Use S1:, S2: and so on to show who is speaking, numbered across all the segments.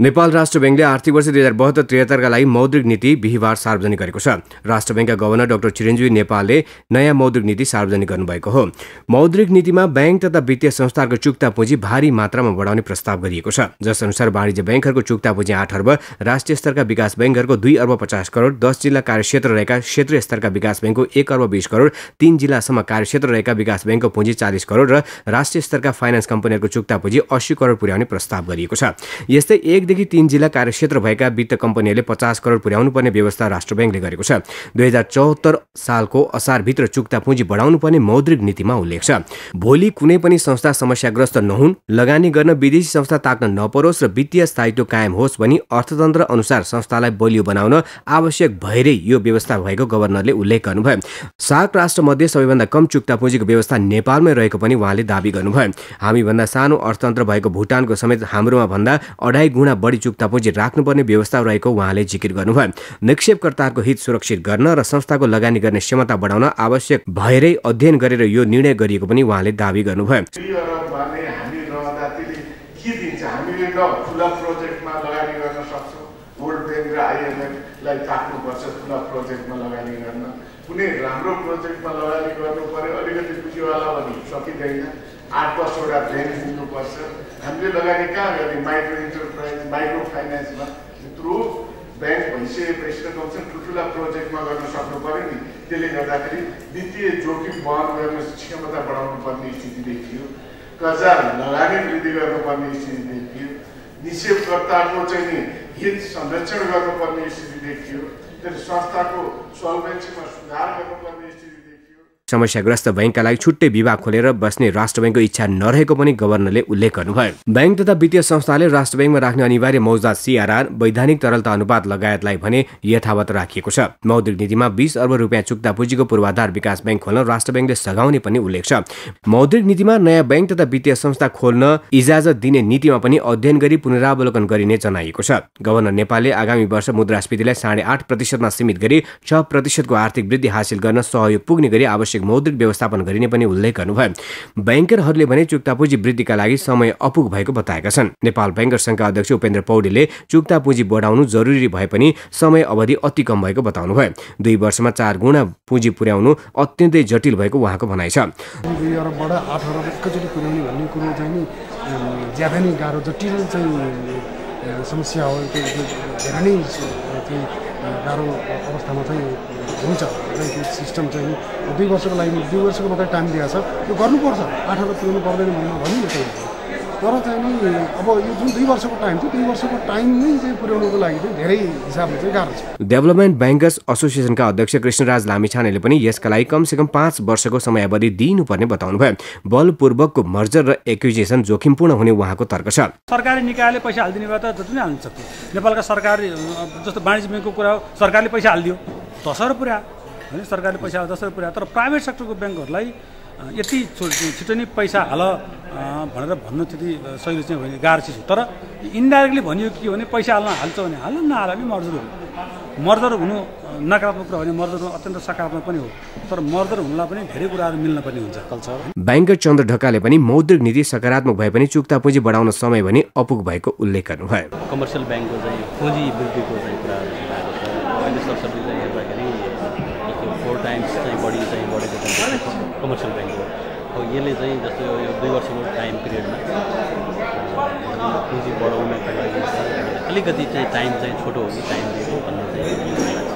S1: नेपाल राष्ट्र बैंकले आर्थिक वर्ष 2072-73 का लागि मौद्रिक नीति बिहीबार सार्वजनिक गरेको छ। राष्ट्र बैंकका गभर्नर डाक्टर चिरञ्जीवी नेपालले नयाँ मौद्रिक नीति सार्वजनिक गर्नुभएको हो। मौद्रिक नीतिमा बैंक तथा वित्तीय संस्थाहरूको चुक्ता पुँजी भारी मात्रामा बढाउने प्रस्ताव गरिएको छ। जसअनुसार वाणिज्य बैंकहरूको चुक्ता पुँजी 8 अर्ब, राष्ट्रिय स्तरका विकास बैंकहरूको 2 अर्ब 50 करोड, 10 जिल्ला कार्यक्षेत्र रहेका क्षेत्रीय स्तरका विकास बैंकको 1 अर्ब 20 करोड, 3 जिल्लासम्म कार्यक्षेत्र रहेका विकास बैंकको पुँजी 40 करोड र राष्ट्रिय स्तरका फाइनान्स कम्पनीहरूको चुक्ता पुँजी 80 करोड पुर्याउने प्रस्ताव गरिएको छ। यस्तै 1 देखि 3 जिल्ला कार्यक्षेत्र भएका वित्त कम्पनीहरूले 50 करोड पुर्याउनु पर्ने व्यवस्था राष्ट्र बैंकले गरेको छ। 2074 सालको असारभित्र चुक्ता पुँजी बढाउनु पर्ने मौद्रिक नीतिमा उल्लेख छ। भोलि कुनै पनि संस्था समस्याग्रस्त नहुन्, लगानी गर्न विदेशी संस्था ताक्न नपरोस् र वित्तीय स्थायित्व कायम होस् भनी अर्थतन्त्र अनुसार संस्थालाई बलियो बनाउन आवश्यक भएरै यो व्यवस्था भएको गभर्नरले उल्लेख गर्नुभयो। सार्क राष्ट्रमध्ये सबैभन्दा कम चुक्ता पुँजीको व्यवस्था नेपालमै रहेको पनि उहाँले दाबी गर्नुभयो। हामीभन्दा सानो अर्थतन्त्र भएको भुटानको समेत हाम्रोमा भन्दा 2.5 गुणा बढी चुक्ता पुँजी राख्नुपर्ने व्यवस्था रहेको उहाँले जिकिर गर्नुभयो। निक्षेपकर्ताहरूको हित सुरक्षित गर्न र संस्थाको लगानी गर्ने क्षमता बढाउन आवश्यक भएरै अध्ययन गरेर यो निर्णय गरिएको पनि उहाँले दाबी गर्नुभयो।
S2: कुनै राम्रो प्रोजेक्टमा लगानी गर्नु पर्यो, अलिकति पुँजीवाला भने सकिँदैन, 8-10 वटा ब्याङ्क हुनुपर्छ। हामीले लगानी कहाँ गर्ने? माइक्रो इन्टरप्राइज, माइक्रो फाइनेन्समा थ्रु ब्याङ्क भइसकेपछि त कमसेकम ठुल्ठुला प्रोजेक्टमा गर्न सक्नु पर्यो नि। त्यसले गर्दाखेरि वित्तीय जोखिम वहन गर्ने क्षमता बढाउनु पर्ने स्थिति देखियो, कर्जा लगानी वृद्धि गर्नुपर्ने स्थिति देखियो, निक्षेपकर्ताको चाहिँ नि हित संरक्षण गर्नुपर्ने स्थिति देखियो, संस्थाको सल्भेन्सीमा सुधार गर्नुपर्ने स्थिति देखियो।
S1: समस्याग्रस्त बैंकका लागि छुट्टै विभाग खोलेर बस्ने राष्ट्र बैंकको इच्छा नरहेको पनि गभर्नरले उल्लेख गर्नुभयो। बैंक तथा वित्तीय संस्थाले राष्ट्र बैंकमा राख्ने अनिवार्य मौजदात CRR, वैधानिक तरलता अनुपात लगायतलाई भने यथावत राखिएको छ। मौद्रिक नीतिमा 20 अर्ब रुपियाँ चुक्ता पुँजीको पूर्वाधार विकास बैंक खोल्न राष्ट्र बैंकले सघाउने पनि उल्लेख छ। मौद्रिक नीतिमा नयाँ बैंक तथा वित्तीय संस्था खोल्न इजाजत दिने नीतिमा पनि अध्ययन गरी पुनरावलोकन गरिने जनाइएको छ। गभर्नर नेपालले आगामी वर्ष मुद्रास्फीतिलाई 8.5% सीमित गरी 6% आर्थिक वृद्धि हासिल गर्न सहयोग पुग्ने गरी आवश्यक मौद्रिक व्यवस्थापन गरिने पनि उल्लेख गर्नुभयो। बैंकरहरूले भने चुक्ता पुँजी वृद्धिका लागि समय अपुग भएको बताएका छन्। नेपाल बैंकर संघका अध्यक्ष उपेन्द्र पौडेलले चुक्ता पुँजी बढाउनु जरुरी भए पनि समय अवधि अति कम भएको बताउनुभयो। 2 वर्षमा 4 गुणा पुँजी पुर्याउनु अत्यन्तै जटिल भएको उहाँको भनाइ छ।
S3: 2 अरबबाट 8 अरब एकैचोटि पुर्याउने भन्ने कुरो चाहिँ नि ज्यादा नै गाह्रो जटिल चाहिँ समस्या हो। धेरै नै गाह्रो अवस्थामा चाहिँ हुन्छ। सिस्टम चाहिँ 2 वर्षको लागि 2 वर्षको मात्रै टाइम दिएको छ, यो गर्नुपर्छ। 8 अर्ब पुर्याउनु पर्दैन भनिन्छ तर चाहिँ नि अब यो जुन 2 वर्षको टाइम थियो, 2 वर्षको टाइम नै चाहिँ पुर्याउनुको लागि चाहिँ धेरै हिसाबले चाहिँ गाह्रो छ।
S1: डेभलपमेन्ट ब्याङ्कर्स एसोसिएसनका अध्यक्ष कृष्णराज लामिछानेले पनि यसका लागि कमसेकम 5 वर्षको समयावधि दिइनुपर्ने बताउनुभयो। बलपूर्वकको मर्जर र एक्विजिसन जोखिमपूर्ण हुने उहाँको तर्क छ।
S4: सरकारी निकायले पैसा हालिदिने भए त जति नै हाल्न सक्थ्यो। नेपालका सरकार जस्तो वाणिज्य ब्याङ्कको कुरा हो, सरकारले पैसा हालिदियो 10 अर्ब पुर्या होइन, सरकारले पैसा 10 अर्ब पुर्या। तर प्राइभेट सेक्टरको ब्याङ्कहरूलाई यति छिटो नै पैसा हाल भनेर भन्नु त्यति सही चाहिँ होइन, गाह्रो चिज हो। तर इन्डाइरेक्टली भनियो के भने पैसा हाल्छ भने हाल्नु, नहाल पनि मर्जर हो। मर्जर हुनु नकारात्मक कुरा होइन, मर्जर अत्यन्त सकारात्मक पनि हो। तर मर्जर हुनुलाई पनि धेरै कुराहरू मिल्न पनि हुन्छ कल्चर।
S1: ब्याङ्कर चन्द्र ढकालले पनि मौद्रिक नीति सकारात्मक भए पनि चुक्ता पुँजी बढाउन समय भने अपुग भएको उल्लेख गर्नुभयो।
S5: कमर्सियल ब्याङ्कको चाहिँ पुँजी वृद्धिको चाहिँ कुराहरू आएको छ। अहिले सरसर्ती चाहिँ हेर्दाखेरि 4 टाइम्स चाहिँ बढेको चाहिँ कमर्सियल ब्याङ्क हो। अब यसले चाहिँ जस्तो यो 2 वर्षको टाइम पिरियडमा पुँजी बढाउनका लागि अलिकति चाहिँ टाइम चाहिँ छोटो हो कि टाइम दिएको भन्ने चाहिँ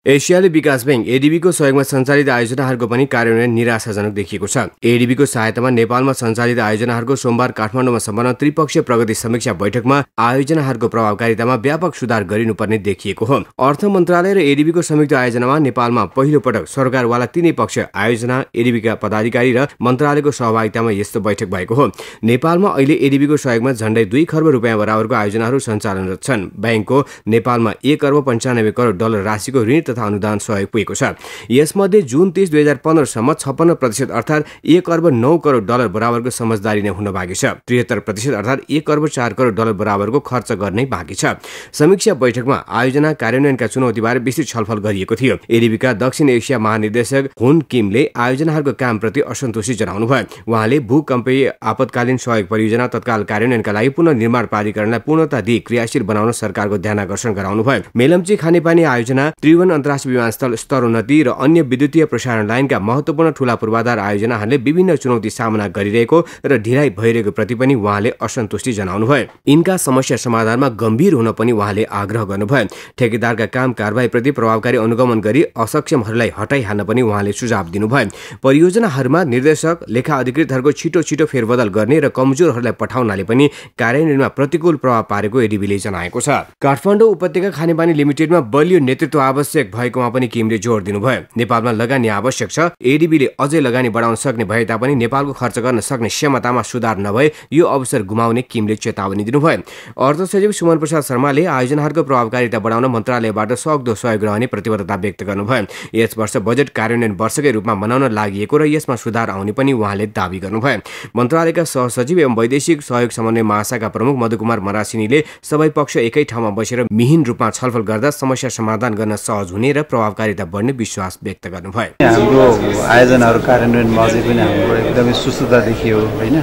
S1: एसियाली विकास बैंक एडीबीको सहयोगमा सञ्चालित आयोजनाहरूको पनि कार्यान्वयन निराशाजनक देखिएको छ। एडीबीको सहायतामा नेपालमा सञ्चालित आयोजनाहरूको सोमबार काठमाडौँमा सम्पन्न त्रिपक्षीय प्रगति समीक्षा बैठकमा आयोजनाहरूको प्रभावकारितामा व्यापक सुधार गरिनुपर्ने देखिएको हो। अर्थ मन्त्रालय र एडीबीको संयुक्त आयोजनामा नेपालमा पहिलो पटक सरकारवाला 3 पक्ष आयोजना, एडीबीका पदाधिकारी र मन्त्रालयको सहभागितामा यस्तो बैठक भएको हो। नेपालमा अहिले एडीबीको सहयोगमा झण्डै 2 खर्ब रुपियाँ बराबरको आयोजनाहरू सञ्चालनरत छन्। बैंकको नेपालमा 1 अर्ब 95 करोड डलर राशिको ऋण तथा अनुदान सहयोग पुगेको छ। यसमध्ये जुन 30, 2015 सम्म 56% अर्थात् 1 अर्ब 9 करोड डलर बराबरको समझदारी नै हुन बाँकी छ। 73% अर्थात् 1 अर्ब 4 करोड डलर बराबरको खर्च गर्नै बाँकी छ। समीक्षा बैठकमा आयोजना कार्यान्वयनका चुनौतीबारे विस्तृत छलफल गरिएको थियो। एडीबीका दक्षिण एसिया महानिर्देशक हुन किमले आयोजनाहरूको कामप्रति असन्तुष्टि जनाउनुभयो। उहाँले भूकम्पीय आपतकालीन सहयोग परियोजना तत्काल कार्यान्वयनका लागि पुनर्निर्माण प्राधिकरणलाई पूर्णता दिई क्रियाशील बनाउन सरकारको ध्यानाकर्षण गराउनुभयो। मेलम्ची खानेपानी आयोजना, त्रिभुवन अन्तर्राष्ट्रिय विमानस्थल स्तरोन्नति र अन्य विद्युतीय प्रसारण लाइनका महत्त्वपूर्ण ठूला पूर्वाधार आयोजनाहरूले विभिन्न चुनौती सामना गरिरहेको र ढिलाइ भइरहेको प्रति पनि उहाँले असन्तुष्टि जनाउनुभयो। यिनका समस्या समाधानमा गम्भीर हुन पनि उहाँले आग्रह गर्नुभयो। ठेकेदारका काम कारबाहीप्रति प्रभावकारी अनुगमन गरी असक्षमहरूलाई हटाइहाल्न पनि उहाँले सुझाव दिनुभयो। परियोजनाहरूमा निर्देशक, लेखा अधिकृतहरूको छिटो फेरबदल गर्ने र कमजोरहरूलाई पठाउनाले पनि कार्यान्वयनमा प्रतिकूल प्रभाव पारेको एडीबीले जनाएको छ। काठमाडौँ उपत्यका खानेपानी लिमिटेडमा बलियो नेतृत्व आवश्यक भएकोमा पनि किमले जोड दिनुभयो। नेपालमा लगानी आवश्यक छ। एडीबीले अझै लगानी बढाउन सक्ने भए तापनि नेपालको खर्च गर्न सक्ने क्षमतामा सुधार नभए यो अवसर गुमाउने किमले चेतावनी दिनुभयो। अर्थ सचिव सुमन प्रसाद शर्माले आयोजनाहरूको प्रभावकारिता बढाउन मन्त्रालयबाट सक्दो सहयोग रहने प्रतिबद्धता व्यक्त गर्नुभयो। यस वर्ष बजेट कार्यान्वयन वर्षकै रूपमा मनाउन लागि र यसमा सुधार आउने पनि उहाँले दावी गर्नुभयो। मन्त्रालयका सहसचिव एवं वैदेशिक सहयोग समन्वय महाशाखा प्रमुख मधुकुमार मरासिनीले सबै पक्ष एकै ठाउँमा बसेर मिहिन रूपमा छलफल गर्दा समस्या समाधान गर्न सहज हुने र प्रभावकारिता बढ्ने विश्वास व्यक्त गर्नुभयो।
S6: हाम्रो आयोजनाहरू कार्यान्वयनमा अझै पनि हाम्रो एकदमै सुस्तता देखियो हैन,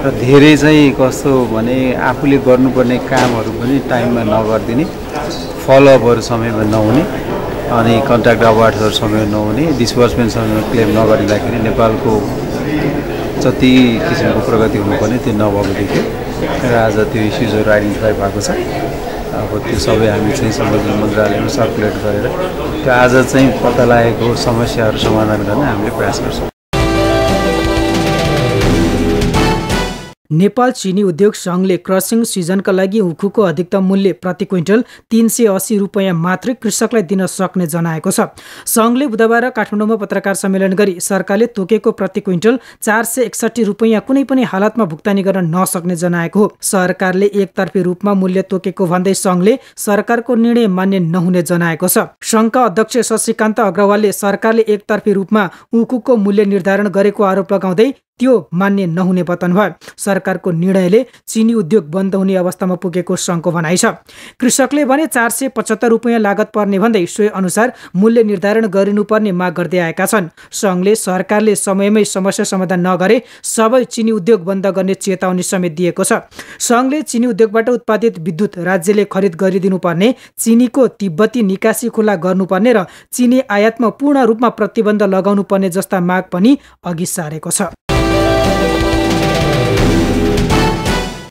S6: र धेरै चाहिँ कस्तो भने आफूले गर्नुपर्ने कामहरू पनि टाइममा नगरिदिने, फलोअपहरू समयमा नहुने, अनि कन्ट्र्याक्ट अवार्ड्सहरू समयमा नहुने, डिस्बर्समेन्ट समयमा क्लेम नगरिँदाखेरि नेपालको जति किसिमको प्रगति हुनुपर्ने त्यो नभएको देखियो र आज त्यो इस्युजहरू आइडेन्टिफाई भएको छ। अब त्यो सबै हामी चाहिँ संबन्धित मन्त्रालयमा सर्कुलेट गरेर त्यो आज चाहिँ पत्ता लागेको समस्याहरू समाधान गर्न हामीले प्रयास गर्छौँ।
S7: नेपाल चिनी उद्योग संघले क्रसिङ सिजनका लागि उखुको अधिकतम मूल्य प्रति क्विन्टल 380 रुपैयाँ मात्रै कृषकलाई दिन सक्ने जनाएको छ। संघले बुधबार काठमाडौँमा पत्रकार सम्मेलन गरी सरकारले तोकेको प्रति क्विन्टल 461 रुपैयाँ कुनै पनि हालतमा भुक्तानी गर्न नसक्ने जनाएको हो। सरकारले एकतर्फी रूपमा मूल्य तोकेको भन्दै संघले सरकारको निर्णय मान्य नहुने जनाएको छ। संघका अध्यक्ष शशिकान्त अग्रवालले सरकारले एकतर्फी रूपमा उखुको मूल्य निर्धारण गरेको आरोप लगाउँदै त्यो मान्य नहुने बताउनुभयो। सरकारको निर्णयले चिनी उद्योग बन्द हुने अवस्थामा पुगेको संघको भनाइ छ। कृषकले भने 475 रुपैयाँ लागत पर्ने भन्दै सोही अनुसार मूल्य निर्धारण गरिनुपर्ने माग गर्दै आएका छन्। संघले सरकारले समयमै समस्या समाधान नगरे सबै चिनी उद्योग बन्द गर्ने चेतावनी समेत दिएको छ। संघले चिनी उद्योगबाट उत्पादित विद्युत राज्यले खरिद गरिदिनुपर्ने, चिनीको तिब्बती निकासी खुला गर्नुपर्ने र चिनी आयातमा पूर्ण रूपमा प्रतिबन्ध लगाउनु पर्ने जस्ता माग पनि अघि सारेको छ।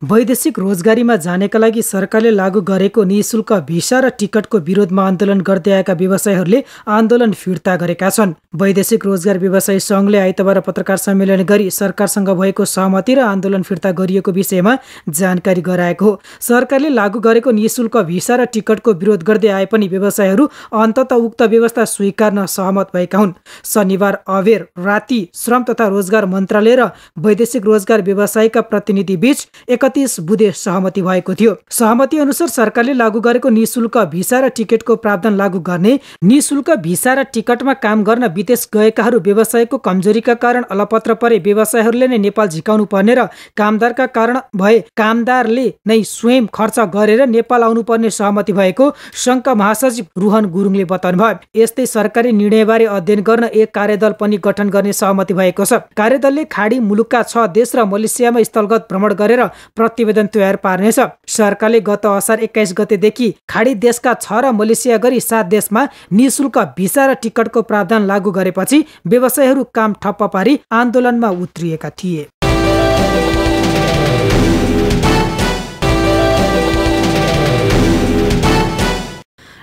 S7: वैदेशिक रोजगारीमा जानेका लागि सरकारले लागू गरेको निःशुल्क भिसा र टिकटको विरोधमा आन्दोलन गर्दै आएका व्यवसायीहरूले आन्दोलन फिर्ता गरेका छन्। वैदेशिक रोजगार व्यवसायी संघले आइतबार पत्रकार सम्मेलन गरी सरकारसँग भएको सहमति र आन्दोलन फिर्ता गरिएको विषयमा जानकारी गराएको हो। सरकारले लागू गरेको निःशुल्क भिसा र टिकटको विरोध गर्दै आए पनि व्यवसायीहरू अन्ततः उक्त व्यवस्था स्वीकार्न सहमत भएका हुन्। शनिबार अबेर राति श्रम तथा रोजगार मन्त्रालय र वैदेशिक रोजगार व्यवसायीका प्रतिनिधि बीच 31 बुँदे सहमति भएको थियो। सहमति अनुसार सरकारले लागू गरेको निःशुल्क भिसा र टिकटको प्रावधान लागू गर्ने, निःशुल्क भिसा र टिकटमा काम गर्न विदेश गएकाहरू व्यवसायको कमजोरीका कारण अलपत्र परे व्यवसायीहरूले नै नेपाल झिकाउनु पर्ने र कामदारका कारण भए कामदारले नै स्वयं खर्च गरेर नेपाल आउनुपर्ने सहमति भएको संघका महासचिव रुहन गुरुङले बताउनुभयो। यस्तै सरकारी निर्णयबारे अध्ययन गर्न एक कार्यदल पनि गठन गर्ने सहमति भएको छ। कार्यदलले खाडी मुलुकका 6 देश र मलेसियामा स्थलगत भ्रमण गरेर प्रतिवेदन तयार पार्नेछ। सरकारले गत असार 21 गतेदेखि खाडी देशका 6 र मलेसिया गरी 7 देशमा निःशुल्क भिसा र टिकटको प्रावधान लागू गरेपछि व्यवसायीहरू काम ठप्प पारी आन्दोलनमा उत्रिएका थिए।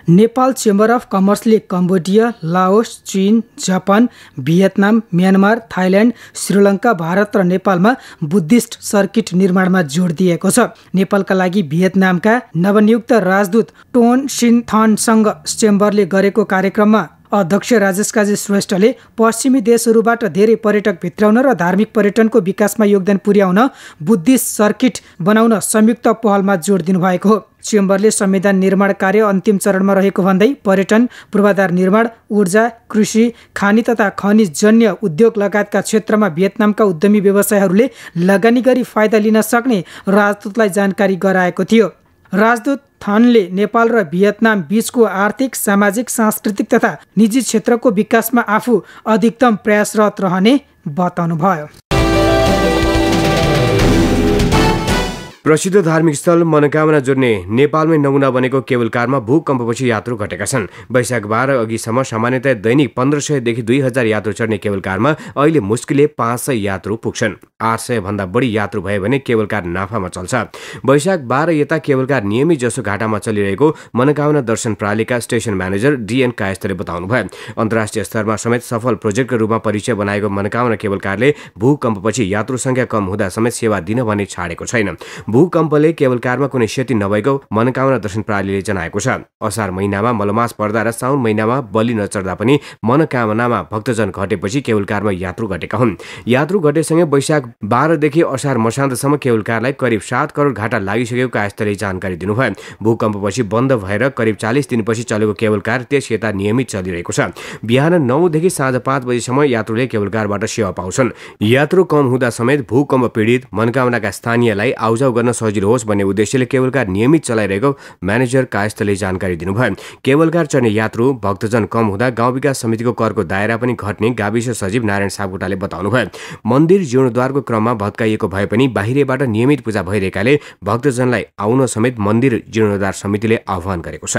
S7: नेपाल चेम्बर अफ कमर्सले कम्बोडिया, लाओस, चीन, Japan, Vietnam, Myanmar, Thailand, Sri Lanka, Bharat र नेपालमा बुद्धिस्ट सर्किट निर्माणमा जोड दिएको छ। नेपालका लागि भियतनामका नवनियुक्त राजदूत टोन सिन थनसँग चेम्बरले गरेको कार्यक्रममा अध्यक्ष राजेश काजी श्रेष्ठले पश्चिमी देशहरूबाट धेरै पर्यटक भित्राउन र धार्मिक पर्यटनको विकासमा योगदान पुर्याउन बुद्धिस्ट सर्किट बनाउन संयुक्त पहलमा जोड दिनुभएको हो। चेम्बरले संविधान निर्माण कार्य अन्तिम चरणमा रहेको भन्दै पर्यटन, पूर्वाधार निर्माण, ऊर्जा, कृषि, खानी तथा खनिजजन्य उद्योग लगायतका क्षेत्रमा भियतनामका उद्यमी व्यवसायहरूले लगानी गरी फाइदा लिन सक्ने राजदूतलाई जानकारी गराएको थियो। राजदूत थनले नेपाल र भियतनाम बीचको आर्थिक, सामाजिक, सांस्कृतिक तथा निजी क्षेत्रको विकासमा आफू अधिकतम प्रयासरत रहने बताउनुभयो।
S1: प्रसिद्ध धार्मिक स्थल मनोकामना जोड्ने नेपालमै नमुना बनेको केबल कारमा भूकम्पपछि यात्रु घटेका छन्। वैशाख 12 अघिसम्म सामान्यतया दैनिक 1500 देखि 2000 यात्रु चढ्ने केबल कारमा अहिले मुस्किलले 500 यात्रु पुग्छन्। 800 भन्दा बढी यात्रु भए भने केबल कार नाफामा चल्छ। वैशाख 12 यता केबल कार नियमित जसो घाटामा चलिरहेको मनोकामना दर्शन प्रणालीका स्टेसन म्यानेजर DN कायस्थले बताउनुभयो। अन्तर्राष्ट्रिय स्तरमा समेत सफल प्रोजेक्टको रूपमा परिचय बनाएको मनोकामना केबल कारले भूकम्पपछि यात्रु संख्या कम हुँदा समेत सेवा दिन भने छाडेको छैन। भूकम्पले केबल कारमा कुनै क्षति नभएको मनोकामना दर्शन प्रणालीले जनाएको छ। असार महिनामा मलमास पर्दा र साउन महिनामा बलि नचढ्दा पनि मनोकामनामा भक्तजन घटेपछि केबल कारमा यात्रु घटेका हुन्। यात्रु घटेसँगै वैशाख 12 देखि असार मसान्तसम्म केबल कारलाई करिब 7 करोड घाटा लागिसकेको कायस्थले जानकारी दिनुभयो। भूकम्पपछि बन्द भएर करिब 40 दिनपछि चलेको केबल कार त्यस यता नियमित चलिरहेको छ। बिहान 9 देखि साँझ 5 बजेसम्म यात्रुले केबल कारबाट सेवा पाउँछन्। यात्रु कम हुँदा समेत भूकम्प पीडित मनोकामनाका स्थानीयलाई आउजाउ गर्न सजिलो होस् भन्ने उद्देश्यले केबल कार नियमित चलाइरहेको म्यानेजर कायस्थले जानकारी दिनुभयो। केबल कार चढ्ने यात्रु भक्तजन कम हुँदा गाउँ विकास समितिको करको दायरा पनि घट्ने गाविस सचिव नारायण सापकोटाले बताउनुभयो। मन्दिर जीर्णोद्धारको क्रममा भत्काइएको भए पनि बाहिरबाट नियमित पूजा भइरहेकाले भक्तजनलाई आउन समेत मन्दिर जीर्णोद्धार समितिले आह्वान गरेको छ।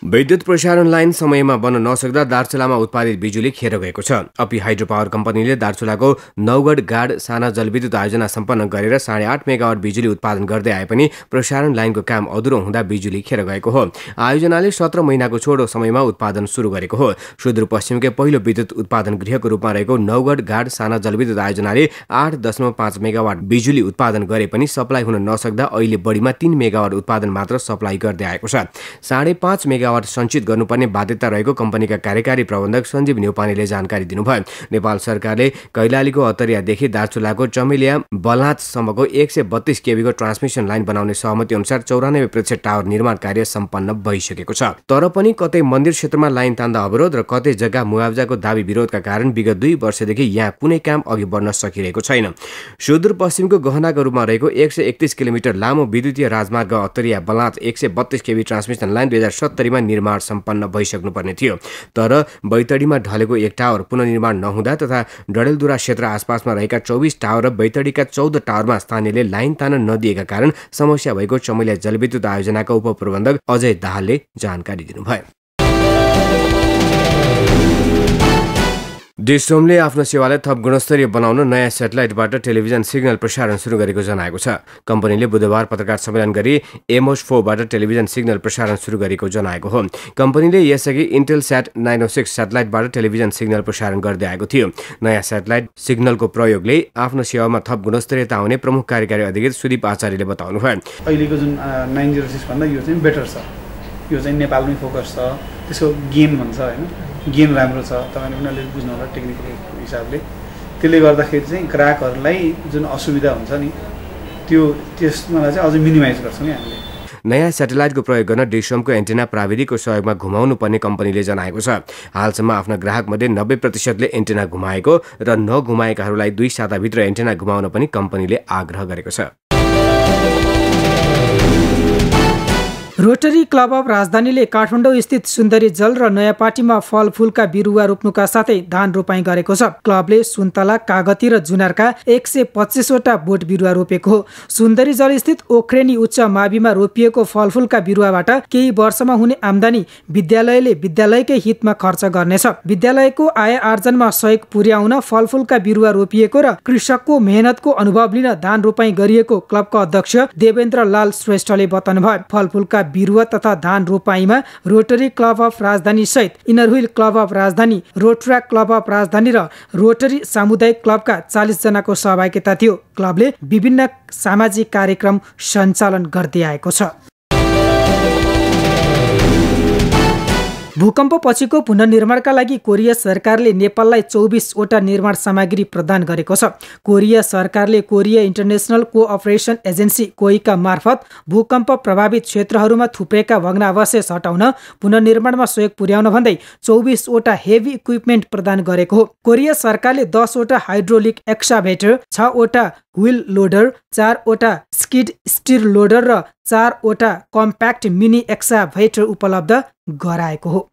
S1: विद्युत प्रसारण लाइन समयमा बन्न नसक्दा दार्चुलामा उत्पादित बिजुली खेर गएको छ। अपी हाइड्रो पावर कम्पनीले दार्चुलाको नौगढ गाड साना जलविद्युत आयोजना सम्पन्न गरेर 8.5 मेगावाट बिजुली उत्पादन गर्दै आए पनि प्रसारण लाइनको काम अधुरो हुँदा बिजुली खेर गएको हो। आयोजनाले 17 महिनाको छोटो समयमा उत्पादन सुरु गरेको हो। सुदूरपश्चिमकै पहिलो विद्युत उत्पादन गृहको रूपमा रहेको नौगढ गाड साना जलविद्युत आयोजनाले 8.5 मेगावाट बिजुली उत्पादन गरे पनि सप्लाई हुन नसक्दा अहिले बढीमा 3 मेगावाट उत्पादन मात्र सप्लाई गर्दै आएको छ। 5.5 मेगावाट सञ्चित गर्नुपर्ने बाध्यता रहेको कम्पनीका कार्यकारी प्रबन्धक सञ्जीव न्यौपानेले जानकारी दिनुभयो। नेपाल सरकारले कैलालीको अतरियादेखि दार्चुलाको चमेलिया बलाँचसम्मको 132 केबीको ट्रान्समिसन लाइन बनाउने सहमति अनुसार 94% टावर निर्माण कार्य सम्पन्न भइसकेको छ। तर पनि कतै मन्दिर क्षेत्रमा लाइन तान्दा अवरोध र कतै जग्गा मुआवजाको दाबी विरोधका कारण विगत 2 वर्षदेखि यहाँ कुनै काम अघि बढ्न सकिरहेको छैन। सुदूरपश्चिमको गहनाको रूपमा रहेको 131 किलोमिटर लामो विद्युतीय राजमार्ग अतरिया बलाँच 132 केबी ट्रान्समिसन लाइन 2070 मा निर्माण सम्पन्न भइसक्नुपर्ने थियो। तर बैतडीमा ढलेको एक टावर पुनर्निर्माण नहुँदा तथा डडेलधुरा क्षेत्र आसपासमा रहेका 24 टावर र बैतडीका 14 टावरमा स्थानीयले लाइन तान्न नदिएका कारण समस्या भएको चमेलिया जलविद्युत आयोजनाका उपप्रबन्धक अजय दाहालले जानकारी दिनुभयो। डिसोमले आफ्नो सेवालाई थप गुणस्तरीय बनाउन नयाँ सेटेलाइटबाट टेलिभिजन सिग्नल प्रसारण सुरु गरेको जनाएको छ। कम्पनीले बुधबार पत्रकार सम्मेलन गरी एमोस4बाट टेलिभिजन सिग्नल प्रसारण सुरु गरेको जनाएको हो। कम्पनीले यसअघि इन्टेलस्याट 906 सेटेलाइटबाट टेलिभिजन सिग्नल प्रसारण गर्दै आएको थियो। नयाँ सेटेलाइट सिग्नलको प्रयोगले आफ्नो सेवामा थप गुणस्तरीयता आउने प्रमुख कार्यकारी अधिकृत सुदीप आचार्यले बताउनुभयो।
S8: अहिलेको जुन 906 भन्दा यो चाहिँ बेटर छ। यो चाहिँ नेपालमै फोकस छ। त्यसको गेन भन्छ हैन, गेन राम्रो छ। तपाईले पनि अलिक बुझ्नु होला टेक्निकल हिसाबले। त्यसले गर्दाखेरि चाहिँ ग्राहकहरूलाई जुन असुविधा हुन्छ नि त्यसलाई चाहिँ अझै मिनिमाइज गर्छौँ नि हामीले।
S1: नयाँ सेटेलाइटको प्रयोग गर्न डिसोमको एन्टेना प्राविधिकको सहयोगमा घुमाउनु पर्ने कम्पनीले जनाएको छ। हालसम्म आफ्ना ग्राहकमध्ये 90%ले एन्टेना घुमाएको र नघुमाएकाहरूलाई 2 साताभित्र एन्टेना घुमाउन पनि कम्पनीले आग्रह गरेको छ।
S7: रोटरी क्लब अफ राजधानीले काठमाडौँ स्थित सुन्दरी जल र नयाँ पाटीमा फलफुलका बिरुवा रोप्नुका साथै धान रोपाई गरेको छ। क्लबले सुन्तला, कागती र जुनारका 125 वटा बोट बिरुवा रोपेको हो। सुन्दरी जल स्थित ओख्रेनी उच्च माविमा रोपिएको फलफुलका बिरुवाबाट केही वर्षमा हुने आम्दानी विद्यालयले विद्यालयकै हितमा खर्च गर्नेछ। विद्यालयको आय आर्जनमा सहयोग पुर्याउन फलफुलका बिरुवा रोपिएको र कृषकको मेहनतको अनुभव लिन धान रोपाई गरिएको क्लबका अध्यक्ष देवेन्द्र लाल श्रेष्ठले बताउनुभयो। फलफुलका बिरुवा तथा धान रोपाईमा रोटरी क्लब अफ राजधानी सहित इनर व्हील क्लब अफ राजधानी, रोटर्याक क्लब अफ राजधानी र रोटरी सामुदायिक क्लबका 40 जनाको सहभागिता थियो। क्लबले विभिन्न सामाजिक कार्यक्रम सञ्चालन गर्दै आएको छ। भूकम्पपछिको पुनर्निर्माणका लागि कोरिया सरकारले नेपाललाई 24वटा निर्माण सामग्री प्रदान गरेको छ। कोरिया सरकारले कोरिया इन्टरनेसनल कोअपरेसन एजेन्सी कोइका मार्फत भूकम्प प्रभावित क्षेत्रहरूमा थुप्रेका भग्नावशेष हटाउन पुनर्निर्माणमा सहयोग पुर्याउन भन्दै 24वटा हेभी इक्विपमेन्ट प्रदान गरेको हो। कोरिया सरकारले 10वटा हाइड्रोलिक एक्साभेटर, 6वटा व्हील लोडर, 4वटा स्किड स्टिर लोडर र 4वटा कम्प्याक्ट मिनी एक्साभेटर उपलब्ध गराएको हो।